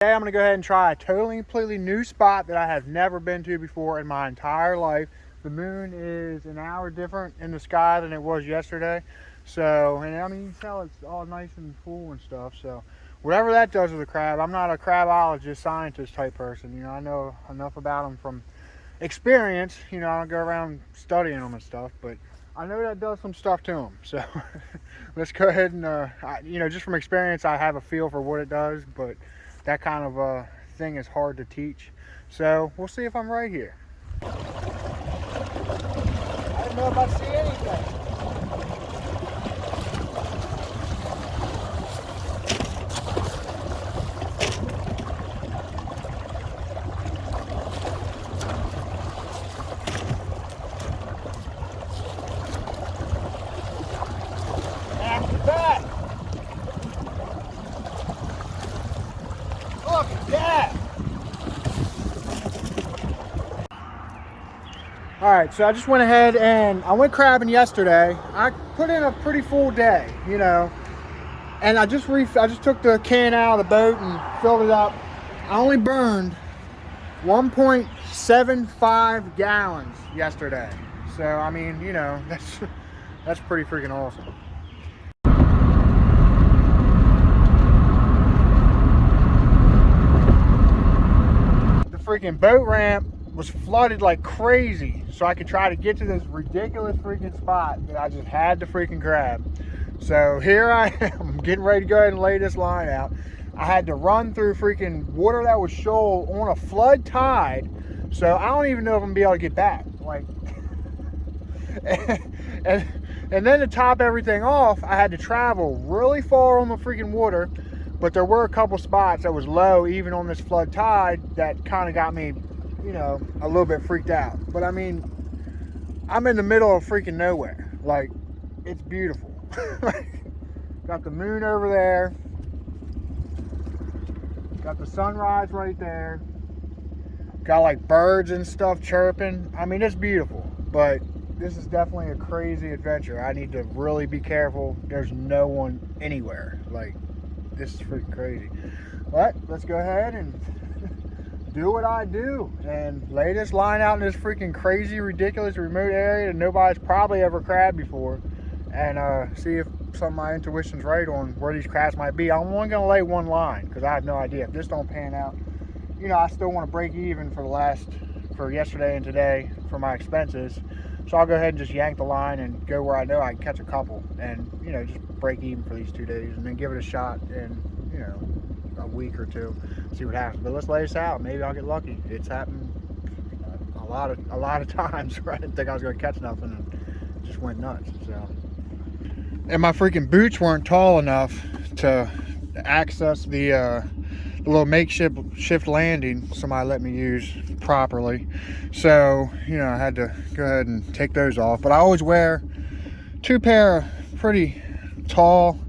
Today I'm going to go ahead and try a totally completely new spot that I have never been to before in my entire life. The moon is an hour different in the sky than it was yesterday. So, and I mean, you can tell it's all nice and full and stuff. So, whatever that does with the crab, I'm not a crabologist, scientist type person. You know, I know enough about them from experience. You know, I don't go around studying them and stuff, but I know that does some stuff to them. So, let's go ahead and, you know, just from experience, I have a feel for what it does, but that kind of thing is hard to teach. So we'll see if I'm right here. I don't know if I see anything. After that. Look at that! Alright, so I just went ahead and I went crabbing yesterday. I put in a pretty full day, you know, and I just took the can out of the boat and filled it up. I only burned 1.75 gallons yesterday. So I mean, you know, that's pretty freaking awesome. Freaking boat ramp was flooded like crazy, so I could try to get to this ridiculous freaking spot that I just had to freaking grab. So here I am getting ready to go ahead and lay this line out. I had to run through freaking water that was shoal on a flood tide, so I don't even know if I'm gonna be able to get back. Like, and then to top everything off, I had to travel really far on the freaking water. But there were a couple spots that was low, even on this flood tide, that kind of got me, you know, a little bit freaked out. But I mean, I'm in the middle of freaking nowhere. Like, it's beautiful. Got the moon over there. Got the sunrise right there. Got like birds and stuff chirping. I mean, it's beautiful. But this is definitely a crazy adventure. I need to really be careful. There's no one anywhere. Like, this is freaking crazy. But let's go ahead and do what I do and lay this line out in this freaking crazy, ridiculous, remote area that nobody's probably ever crabbed before, and see if some of my intuition's right on where these crabs might be. I'm only gonna lay one line because I have no idea. If this don't pan out, you know, I still want to break even for yesterday and today for my expenses. So I'll go ahead and just yank the line and go where I know I can catch a couple, and you know, just break even for these 2 days, and then give it a shot in, you know, a week or two, see what happens. But let's lay this out. Maybe I'll get lucky. It's happened a lot of times where I didn't think I was going to catch nothing, and it just went nuts. So, and my freaking boots weren't tall enough to access the little makeshift landing somebody let me use properly. So, you know, I had to go ahead and take those off. But I always wear 2 pair of pretty tall,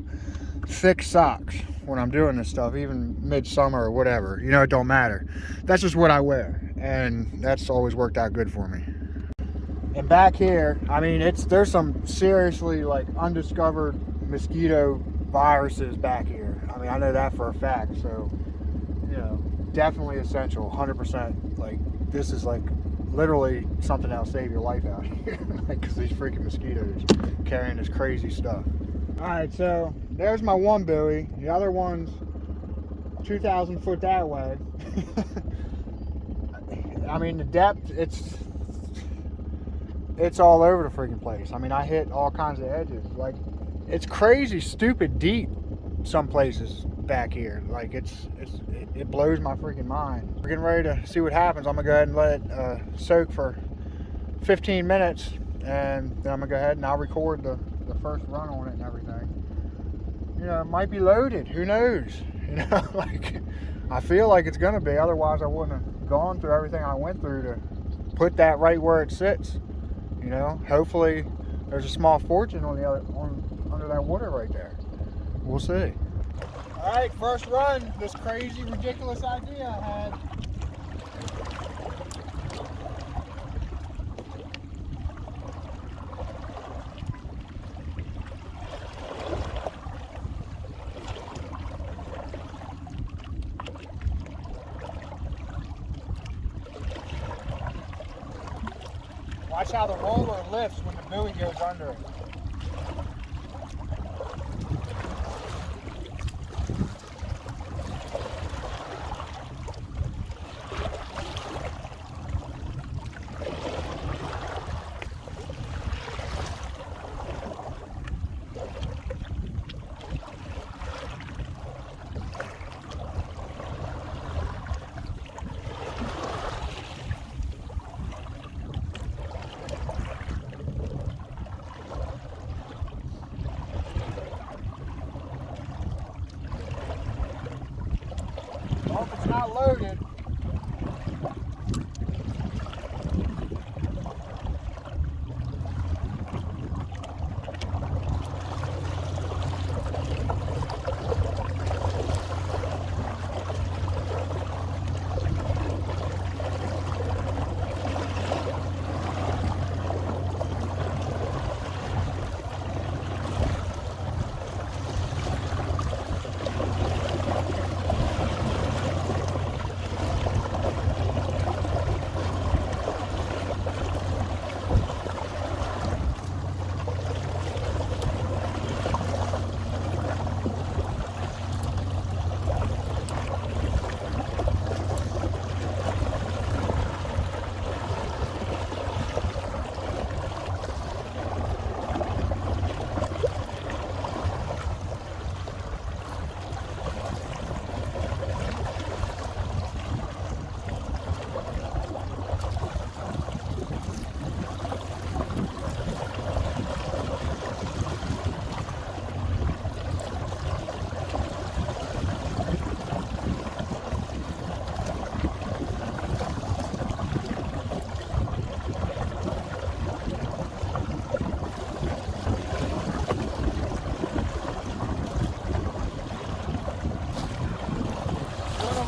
thick socks when I'm doing this stuff, even midsummer or whatever. You know, it don't matter. That's just what I wear, and that's always worked out good for me. And back here, I mean, there's some seriously like undiscovered mosquito viruses back here. I mean, I know that for a fact. So, you know, definitely essential, 100%. Like, this is like literally something that'll save your life out here, like, because these freaking mosquitoes carrying this crazy stuff. All right, so there's my one buoy. The other one's 2,000 foot that way. I mean, the depth, it's all over the freaking place. I mean, I hit all kinds of edges. Like, it's crazy, stupid deep some places back here. Like, it blows my freaking mind. We're getting ready to see what happens. I'm gonna go ahead and let it soak for 15 minutes, and then I'm gonna go ahead and I'll record the first run on it and everything. You know, it might be loaded, who knows? You know, like, I feel like it's gonna be, otherwise I wouldn't have gone through everything I went through to put that right where it sits. You know, hopefully there's a small fortune on under that water right there. We'll see. All right, first run, this crazy, ridiculous idea I had. Watch how the roller lifts when the buoy goes under it. Well, if it's not loaded,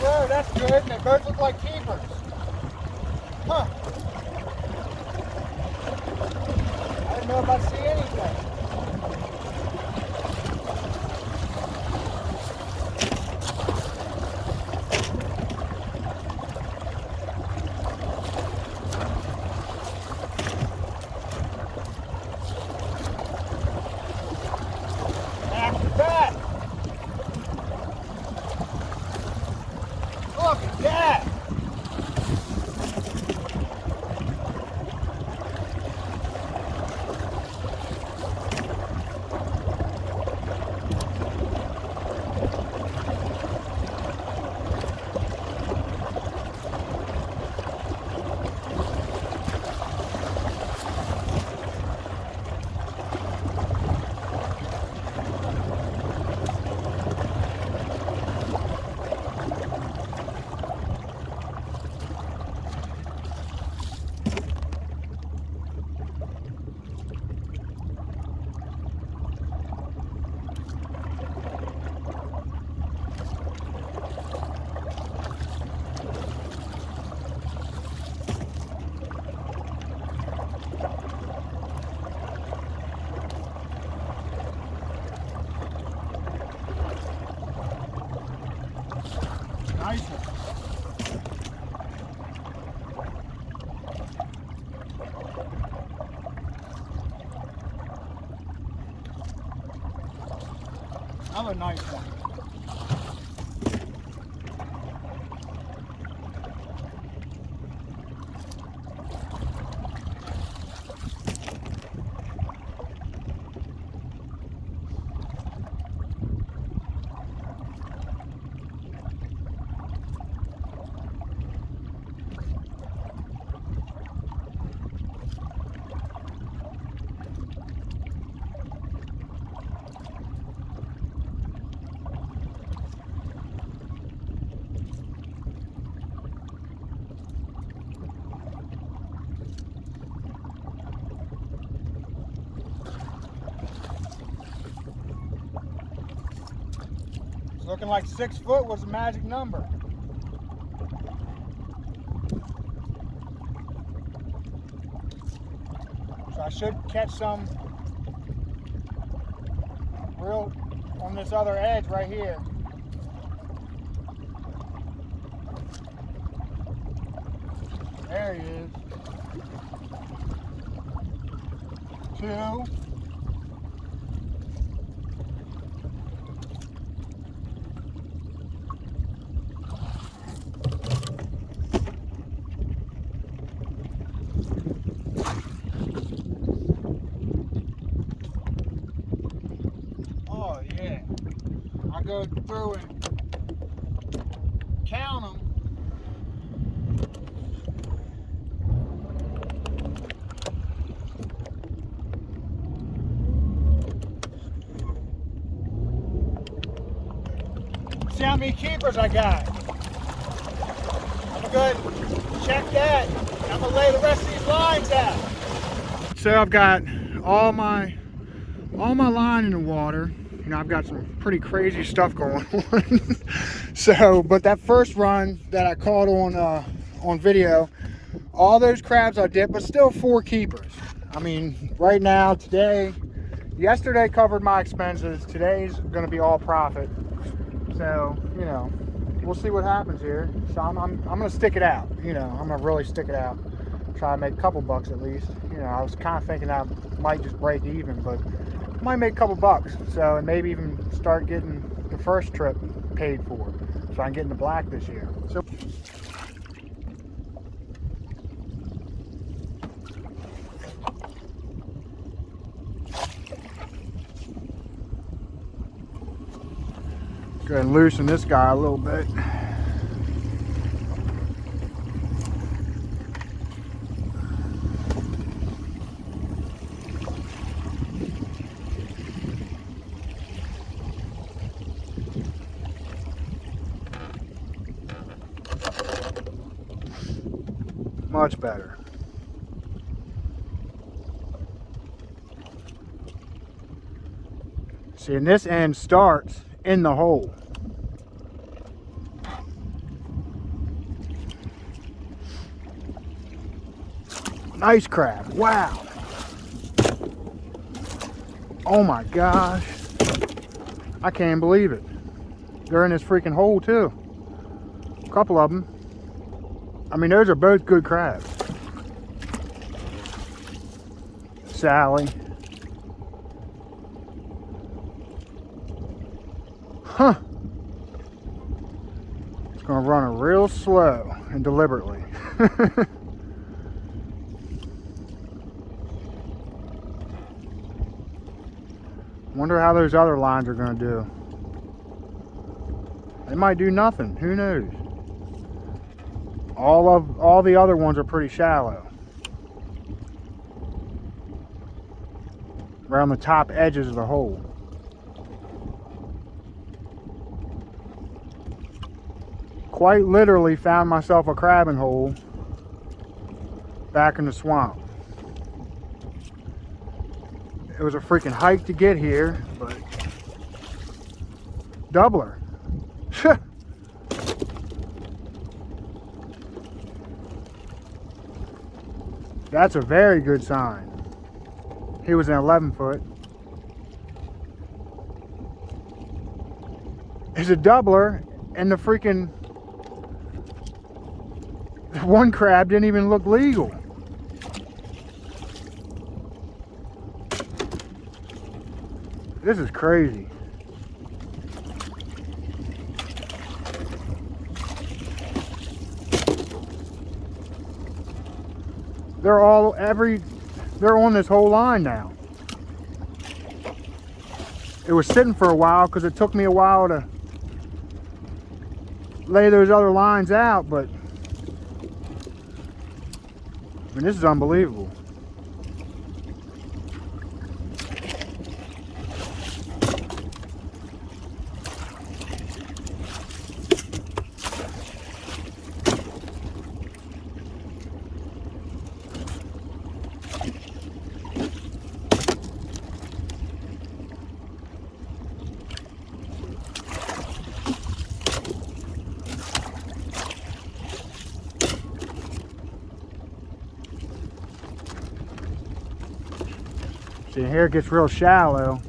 oh, that's good, and they both look like keepers. Huh. I didn't know if I'd see anything. After that. Look at that! Nice one. Another nice one. It's looking like 6 foot was the magic number. So I should catch some real on this other edge right here. There he is. 2. Oh yeah, I go through and count them. See how many keepers I got. I'm gonna check that. I'm gonna lay the rest of these lines out. So I've got all my line in the water. You know, I've got some pretty crazy stuff going on. So, but that first run that I caught on video, all those crabs I dipped, but still 4 keepers. I mean, right now, yesterday covered my expenses. Today's gonna be all profit. So, you know, we'll see what happens here. So I'm gonna stick it out. You know, I'm gonna really stick it out. Try to make a couple bucks at least. You know, I was kind of thinking I might just break even, but I might make a couple bucks. So, and maybe even start getting the first trip paid for, so I can get in the black this year. So. Go ahead and loosen this guy a little bit. Much better. See, and this end starts in the hole. Nice crab. Wow. Oh my gosh. I can't believe it. They're in this freaking hole too. A couple of them. I mean, those are both good crabs. Sally. Huh. It's gonna run it real slow and deliberately. Wonder how those other lines are gonna do. They might do nothing, who knows? All the other ones are pretty shallow. Around the top edges of the hole. Quite literally found myself a crabbing hole back in the swamp. It was a freaking hike to get here, but doubler. That's a very good sign. He was an 11-foot. It's a doubler, and the freaking one crab didn't even look legal. This is crazy. They're on this whole line now. It was sitting for a while because it took me a while to lay those other lines out, but I mean, this is unbelievable. See, here it gets real shallow.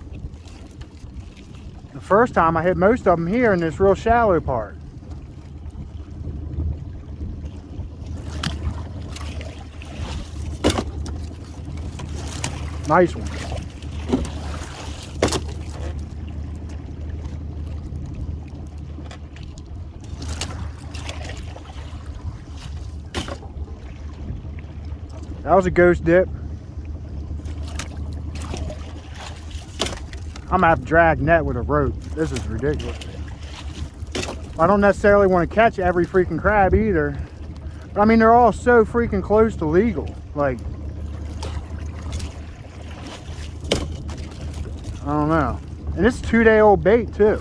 The first time I hit most of them here in this real shallow part. Nice one. That was a ghost dip. I'm gonna have to drag net with a rope. This is ridiculous. I don't necessarily want to catch every freaking crab either. But I mean, they're all so freaking close to legal. Like, I don't know. And it's 2-day-old bait too.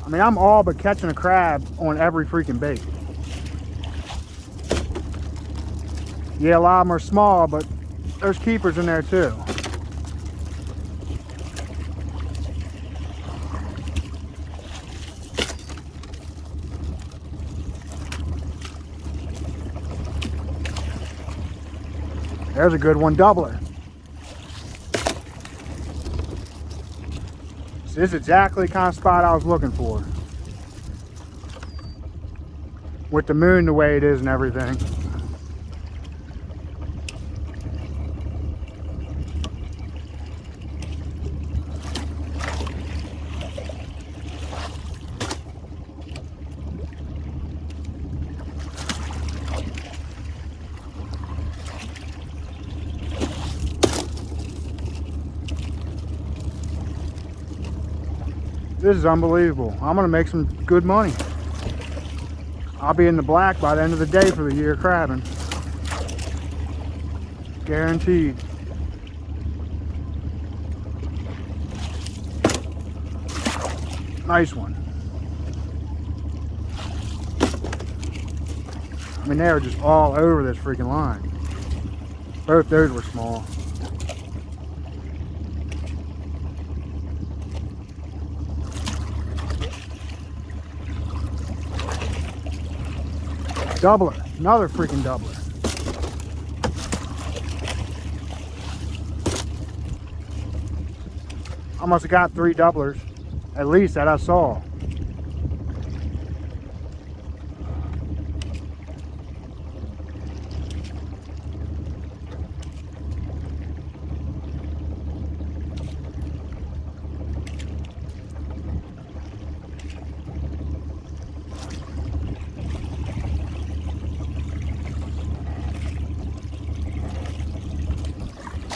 I mean, I'm all but catching a crab on every freaking bait. Yeah, a lot of them are small, but there's keepers in there too. There's a good one, doubler. So this is exactly the kind of spot I was looking for. With the moon the way it is and everything. This is unbelievable. I'm gonna make some good money. I'll be in the black by the end of the day for the year crabbing. Guaranteed. Nice one. I mean, they were just all over this freaking line. Both those were small. Doubler, another freaking doubler. I must have got 3 doublers, at least that I saw.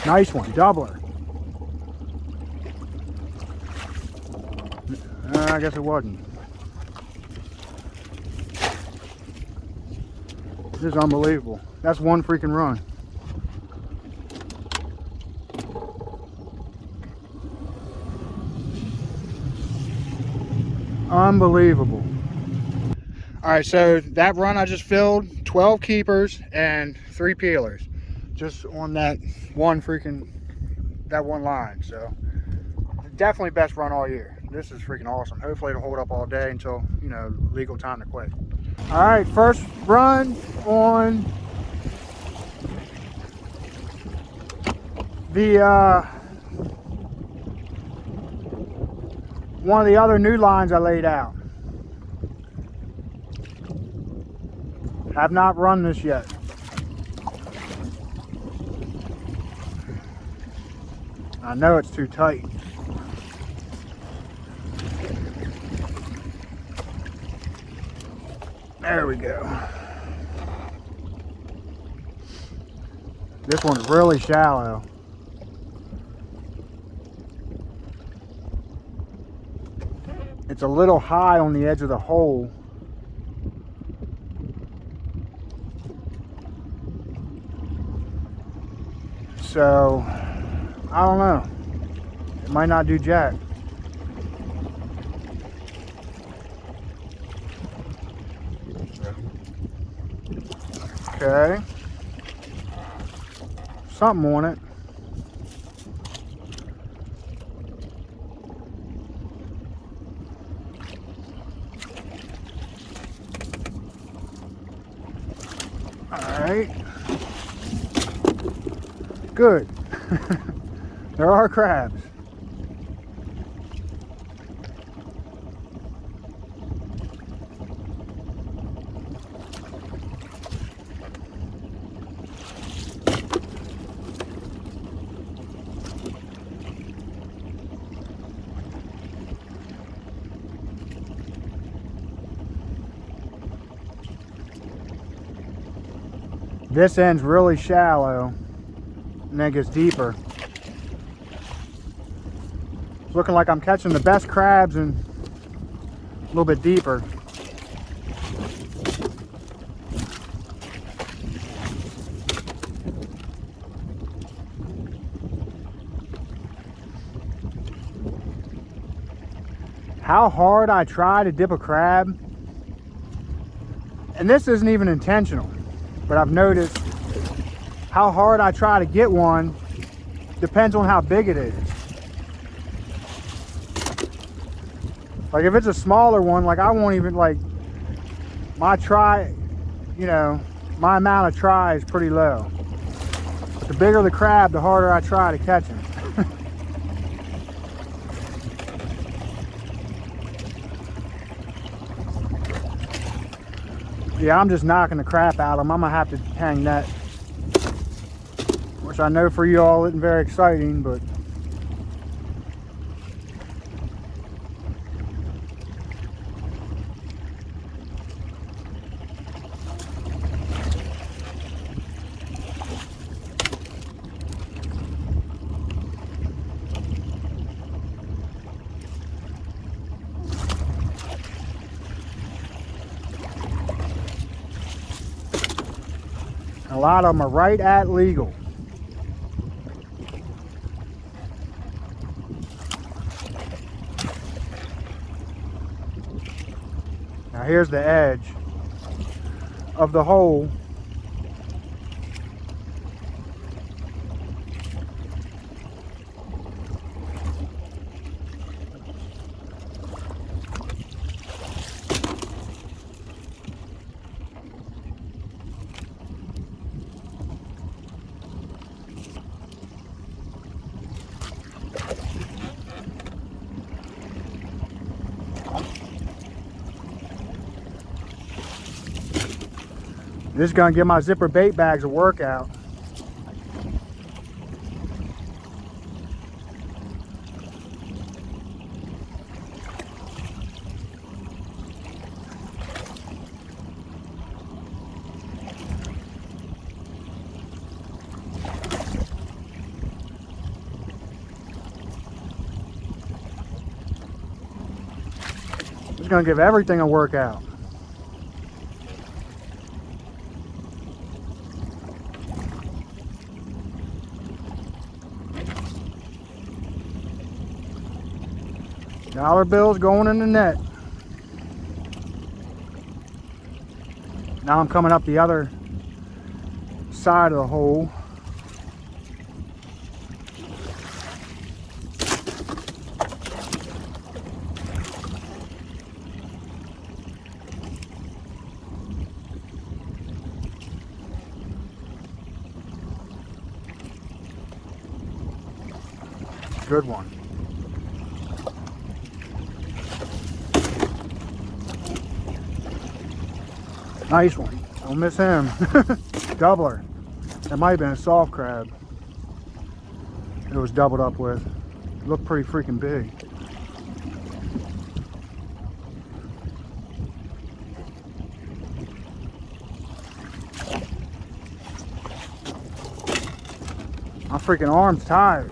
Nice one, doubler. I guess it wasn't. This is unbelievable. That's one freaking run. Unbelievable. All right, so that run I just filled 12 keepers and 3 peelers. Just on that one line. So definitely best run all year. This is freaking awesome. Hopefully it'll hold up all day until, you know, legal time to quit. All right, first run on the one of the other new lines I laid out. Have not run this yet. I know it's too tight. There we go. This one's really shallow. It's a little high on the edge of the hole. So, I don't know. It might not do jack. Okay. Something on it. Alright. Good. There are crabs. This end's really shallow and then it gets deeper. It's looking like I'm catching the best crabs and a little bit deeper. How hard I try to dip a crab, and this isn't even intentional, but I've noticed how hard I try to get one depends on how big it is. Like if it's a smaller one, like I won't even, like, my try, you know, my amount of try is pretty low. But the bigger the crab, the harder I try to catch him. Yeah, I'm just knocking the crap out of them. I'm gonna have to hang net, which I know for you all isn't very exciting, but a lot of them are right at legal. Now here's the edge of the hole. This is gonna give my zipper bait bags a workout. It's gonna give everything a workout. Dollar bills going in the net. Now I'm coming up the other side of the hole. Good one. Nice one. Don't miss him. Doubler. That might have been a soft crab it was doubled up with. It looked pretty freaking big. My freaking arm's tired.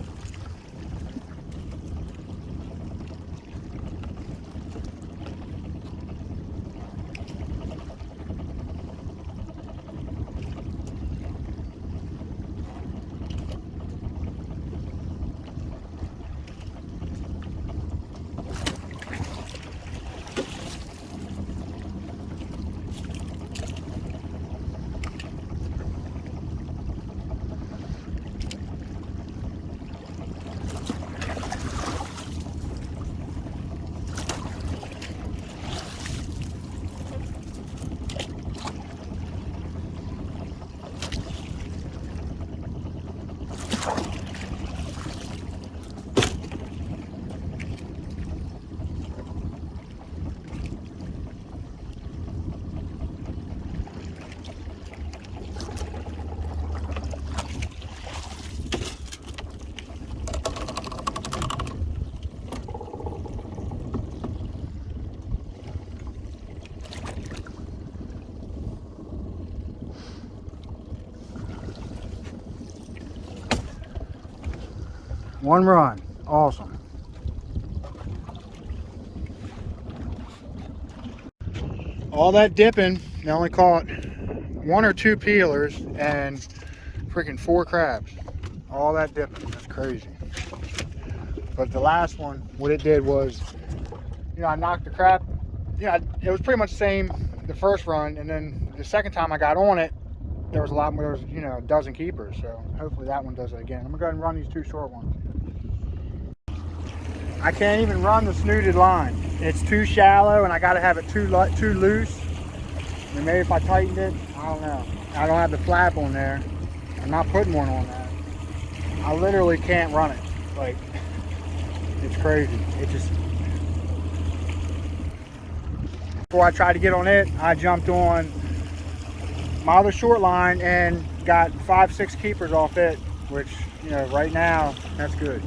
One run. Awesome. All that dipping, they only caught 1 or 2 peelers and freaking 4 crabs. All that dipping. That's crazy. But the last one, what it did was, you know, I knocked the crab. Yeah, it was pretty much the same the first run, and then the second time I got on it, there was a lot more. There was, you know, a dozen keepers. So hopefully that one does it again. I'm gonna go ahead and run these 2 short ones. I can't even run the snooted line. It's too shallow, and I gotta have it too loose. And maybe if I tightened it, I don't know. I don't have the flap on there. I'm not putting one on that. I literally can't run it. Like, it's crazy. It just. Before I tried to get on it, I jumped on my other short line and got 5-6 keepers off it, which, you know, right now, that's good.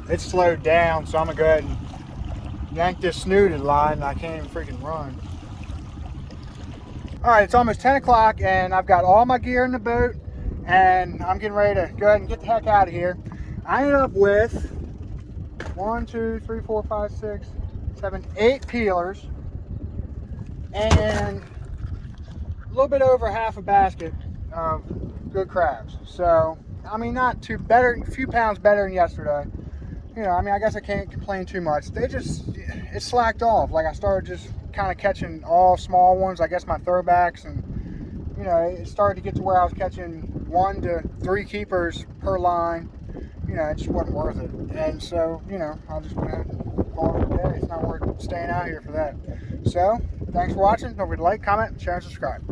It's slowed down, so I'm gonna go ahead and yank this snooted line, and I can't even freaking run. All right, it's almost 10 o'clock, and I've got all my gear in the boat, and I'm getting ready to go ahead and get the heck out of here. I ended up with 1, 2, 3, 4, 5, 6, 7, 8 peelers, and a little bit over half a basket of good crabs. So, I mean, not too better, a few pounds better than yesterday. You know, I mean, I guess I can't complain too much. It slacked off. Like, I started just kind of catching all small ones, I guess my throwbacks, and, you know, it started to get to where I was catching 1 to 3 keepers per line. You know, it just wasn't worth it. And so, you know, I'll just go ahead and call it a day. It's not worth staying out here for that. So, thanks for watching. Don't forget to like, comment, share, and subscribe.